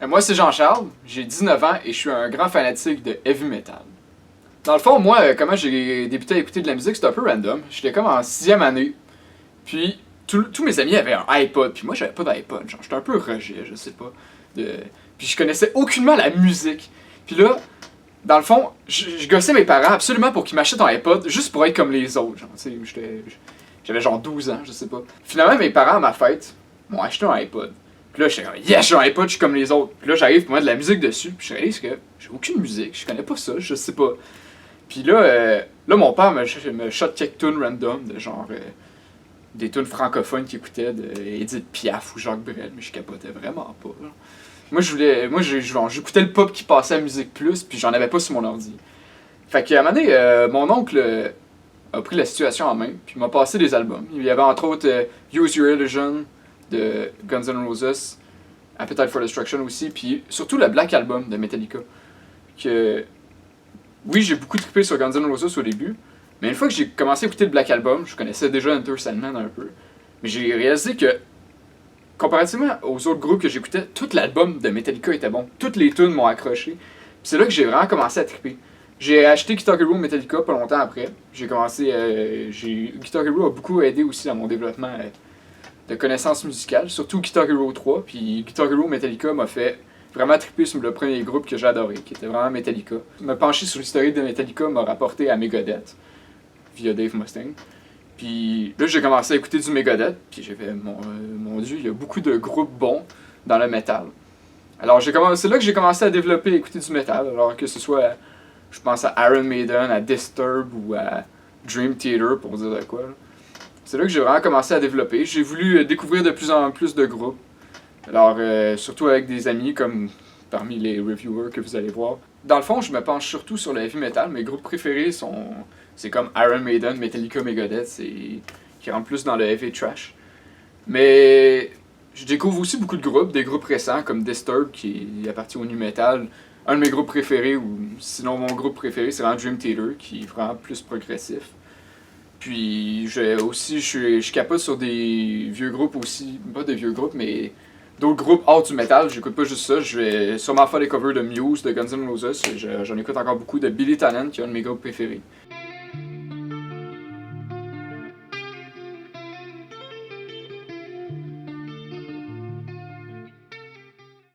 Moi, c'est Jean-Charles, j'ai 19 ans et je suis un grand fanatique de heavy metal. Dans le fond, moi, comment j'ai débuté à écouter de la musique, c'était un peu random. J'étais comme en 6e année, puis tous mes amis avaient un iPod, puis moi, j'avais pas d'iPod. Genre, j'étais un peu rejet, je sais pas. Puis je connaissais aucunement la musique. Puis là, dans le fond, je gossais mes parents absolument pour qu'ils m'achètent un iPod, juste pour être comme les autres. Genre, tu sais, j'avais genre 12 ans, je sais pas. Finalement, mes parents, à ma fête, m'ont acheté un iPod. Puis là, j'étais comme, yes, j'ai un iPod, je suis comme les autres. Puis là, j'arrive pour mettre de la musique dessus, puis je réalise que j'ai aucune musique, je connais pas ça, je sais pas. Puis là, mon père me shot quelques tunes random, de genre des tunes francophones qu'il écoutait, de Edith Piaf ou Jacques Brel, mais je capotais vraiment pas. Là. J'écoutais le pop qui passait à Musique Plus, puis j'en avais pas sur mon ordi. Fait qu'à un moment donné, mon oncle a pris la situation en main, puis m'a passé des albums. Il y avait entre autres Use Your Illusion de Guns N' Roses, Appetite for Destruction aussi, puis surtout le Black Album de Metallica. Que, oui, j'ai beaucoup trippé sur Guns N' Roses au début, mais une fois que j'ai commencé à écouter le Black Album, je connaissais déjà Enter Sandman un peu, mais j'ai réalisé que, comparativement aux autres groupes que j'écoutais, tout l'album de Metallica était bon. Toutes les tunes m'ont accroché. Puis c'est là que j'ai vraiment commencé à tripper. J'ai acheté Guitar Hero Metallica pas longtemps après. Guitar Hero a beaucoup aidé aussi dans mon développement de connaissances musicales, surtout Guitar Hero 3. Puis Guitar Hero Metallica m'a fait vraiment tripper sur le premier groupe que j'ai adoré, qui était vraiment Metallica. Me pencher sur l'historique de Metallica m'a rapporté à Megadeth, via Dave Mustaine. Puis là, j'ai commencé à écouter du Megadeth, puis j'ai fait, mon Dieu, il y a beaucoup de groupes bons dans le metal. Alors, c'est là que j'ai commencé à développer, à écouter du metal, alors que ce soit, je pense à Iron Maiden, à Disturbed ou à Dream Theater, pour dire de quoi. Là. C'est là que j'ai vraiment commencé à développer. J'ai voulu découvrir de plus en plus de groupes. Alors, surtout avec des amis, comme parmi les reviewers que vous allez voir. Dans le fond, je me penche surtout sur le heavy metal. Mes groupes préférés c'est comme Iron Maiden, Metallica, Megadeth, qui rentrent plus dans le heavy trash. Mais je découvre aussi beaucoup de groupes, des groupes récents comme Disturbed qui appartient au nu metal. Un de mes groupes préférés, ou sinon mon groupe préféré, c'est vraiment Dream Theater, qui est vraiment plus progressif. Puis je capote sur des vieux groupes aussi, pas des vieux groupes, mais d'autres groupes hors du metal. J'écoute pas juste ça, je vais sûrement faire des covers de Muse, de Guns N' Roses, j'en écoute encore beaucoup, de Billy Talent, qui est un de mes groupes préférés.